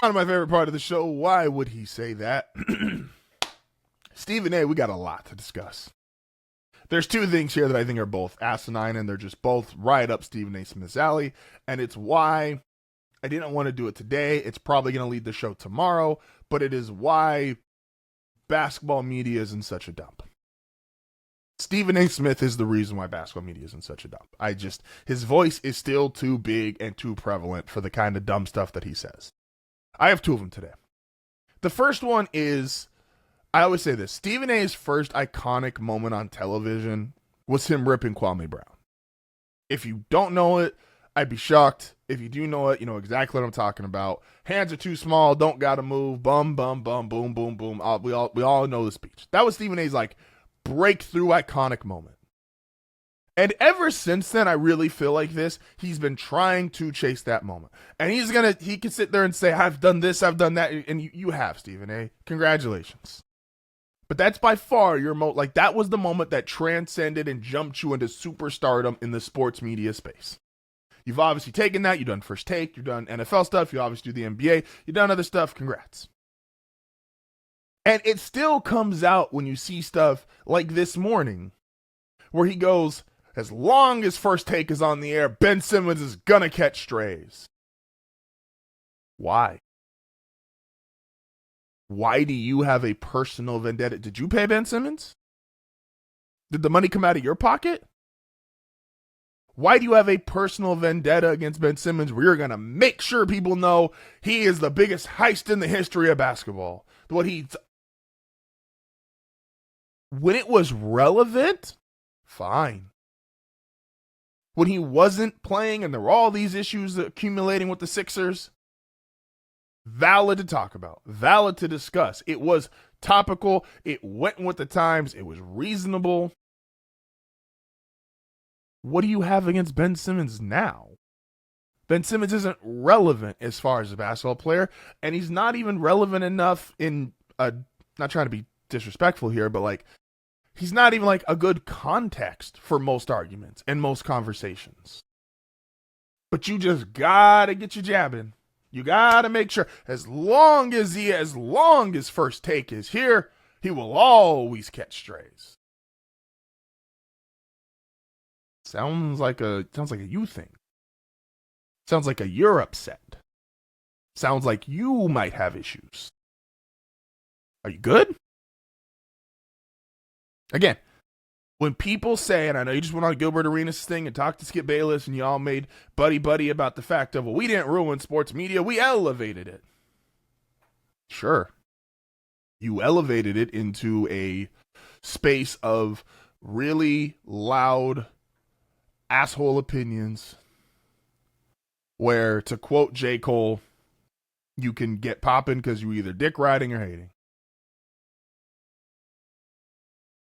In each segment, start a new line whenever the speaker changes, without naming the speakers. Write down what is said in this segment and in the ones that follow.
One of my favorite part of the show. Why would he say that? Stephen A., we got a lot to discuss. There's two things here that I think are both asinine, and they're just both right up Stephen A. Smith's alley, and it's why I didn't want to do it today. It's probably going to lead the show tomorrow, but it is why basketball media is in such a dump. Stephen A. Smith is the reason why basketball media is in such a dump. His voice is still too big and too prevalent for the kind of dumb stuff that he says. I have two of them today. The first one is, I always say this, Stephen A.'s first iconic moment on television was him ripping Kwame Brown. If you don't know it, I'd be shocked. If you do know it, you know exactly what I'm talking about. Hands are too small, don't gotta move, bum, bum, bum, boom, boom, boom. We all know the speech. That was Stephen A.'s breakthrough iconic moment. And ever since then, I really feel like he's been trying to chase that moment. And he can sit there and say, I've done this, I've done that. And you have, Stephen A. Congratulations. But that's by far your that was the moment that transcended and jumped you into superstardom in the sports media space. You've obviously taken that. You've done First Take. You've done NFL stuff. You obviously do the NBA. You've done other stuff. Congrats. And it still comes out when you see stuff like this morning where he goes, as long as First Take is on the air, Ben Simmons is going to catch strays. Why? Why do you have a personal vendetta? Did you pay Ben Simmons? Did the money come out of your pocket? Why do you have a personal vendetta against Ben Simmons where you're going to make sure people know he is the biggest heist in the history of basketball? When it was relevant, fine. When he wasn't playing and there were all these issues accumulating with the Sixers, valid to talk about, valid to discuss. It was topical. It went with the times. It was reasonable. What do you have against Ben Simmons now? Ben Simmons isn't relevant as far as a basketball player, and he's not even relevant enough not trying to be disrespectful here, but he's not even a good context for most arguments and most conversations. But you just gotta get your jab in. You gotta make sure, as long as First Take is here, he will always catch strays. Sounds like a you thing. Sounds like you're upset. Sounds like you might have issues. Are you good? Again, when people say, and I know you just went on Gilbert Arenas' thing and talked to Skip Bayless and y'all made buddy about the fact of, well, we didn't ruin sports media, we elevated it. Sure. You elevated it into a space of really loud asshole opinions where, to quote J. Cole, you can get popping because you either dick riding or hating.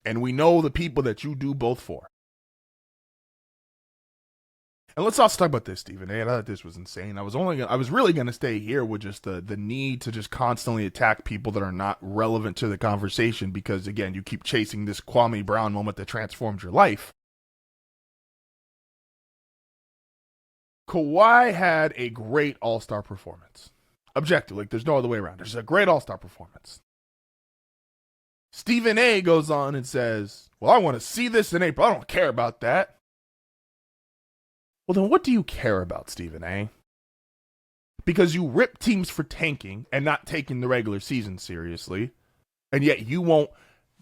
And we know the people that you do both for. And let's also talk about this, Stephen A. I thought this was insane. I was really going to stay here with just the need to just constantly attack people that are not relevant to the conversation because, again, you keep chasing this Kwame Brown moment that transformed your life. Kawhi had a great all-star performance. Objectively, there's no other way around. There's a great all-star performance. Stephen A. goes on and says, well, I want to see this in April. I don't care about that. Well, then what do you care about, Stephen A.? Because you rip teams for tanking and not taking the regular season seriously, and yet you won't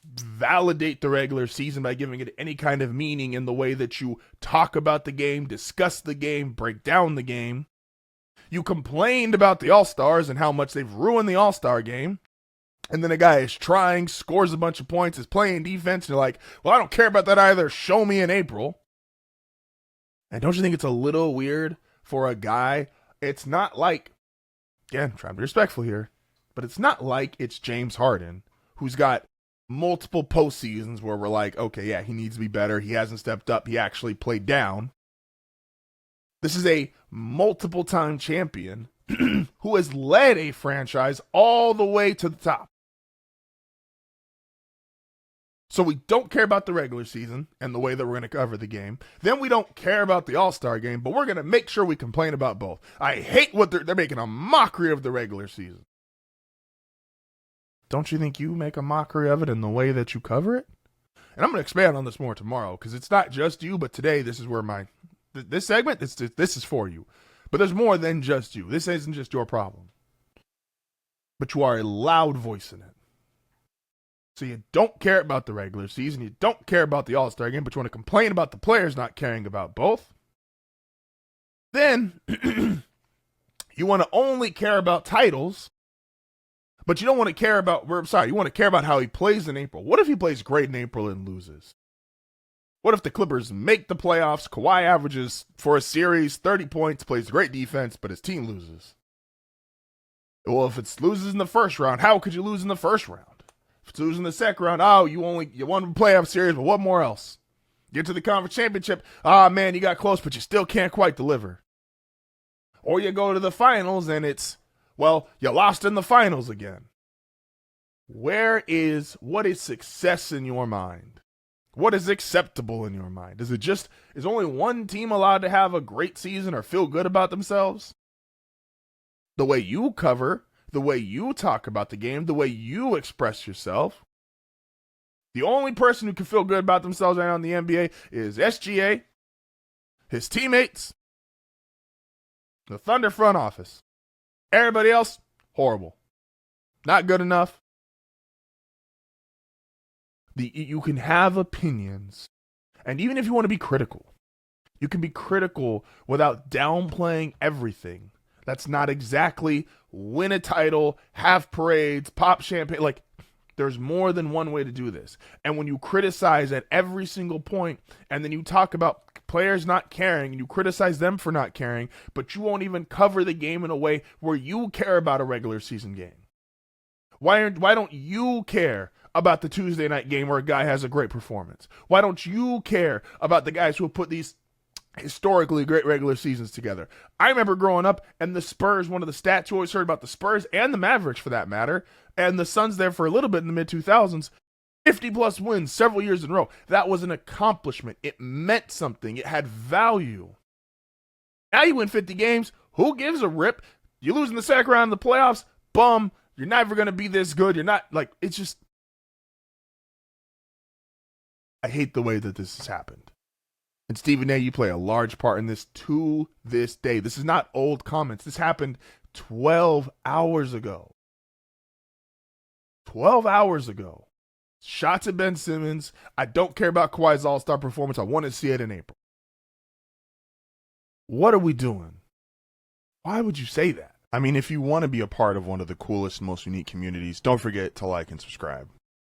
validate the regular season by giving it any kind of meaning in the way that you talk about the game, discuss the game, break down the game. You complained about the All-Stars and how much they've ruined the All-Star game. And then a guy is trying, scores a bunch of points, is playing defense, and you're like, well, I don't care about that either. Show me in April. And don't you think it's a little weird for a guy? It's not like, again, trying to be respectful here, but it's not like it's James Harden, who's got multiple postseasons where we're like, okay, yeah, he needs to be better. He hasn't stepped up. He actually played down. This is a multiple-time champion who has led a franchise all the way to the top. So we don't care about the regular season and the way that we're going to cover the game. Then we don't care about the All-Star game, but we're going to make sure we complain about both. I hate what they're making a mockery of the regular season. Don't you think you make a mockery of it in the way that you cover it? And I'm going to expand on this more tomorrow because it's not just you, but today this is where this segment, this is for you. But there's more than just you. This isn't just your problem. But you are a loud voice in it. So you don't care about the regular season, you don't care about the All-Star game, but you want to complain about the players not caring about both. Then you want to only care about titles, but you don't want to care about, you want to care about how he plays in April. What if he plays great in April and loses? What if the Clippers make the playoffs, Kawhi averages for a series 30 points, plays great defense, but his team loses? Well, if it loses in the first round, how could you lose in the first round? If it's losing the second round, you won a playoff series, but what more else? Get to the conference championship, man, you got close, but you still can't quite deliver. Or you go to the finals and it's, you lost in the finals again. What is success in your mind? What is acceptable in your mind? Is only one team allowed to have a great season or feel good about themselves? The way you cover, the way you talk about the game, the way you express yourself. The only person who can feel good about themselves right now in the NBA is SGA, his teammates, the Thunder front office. Everybody else, horrible. Not good enough. You can have opinions, and even if you want to be critical, you can be critical without downplaying everything. That's not exactly win a title, have parades, pop champagne. Like, there's more than one way to do this. And when you criticize at every single point, and then you talk about players not caring, and you criticize them for not caring, but you won't even cover the game in a way where you care about a regular season game. Why don't you care about the Tuesday night game where a guy has a great performance? Why don't you care about the guys who have put these historically great regular seasons together? I remember growing up, and the Spurs, one of the stats you always heard about the Spurs and the Mavericks for that matter, and the Suns there for a little bit in the mid-2000s, 50-plus wins several years in a row. That was an accomplishment. It meant something. It had value. Now you win 50 games. Who gives a rip? You lose in the second round of the playoffs, bum. You're never going to be this good. You're not, it's just, I hate the way that this has happened. And Stephen A., you play a large part in this to this day. This is not old comments. This happened 12 hours ago. 12 hours ago. Shots at Ben Simmons. I don't care about Kawhi's all-star performance. I want to see it in April. What are we doing? Why would you say that? I mean, if you want to be a part of one of the coolest, most unique communities, don't forget to like and subscribe.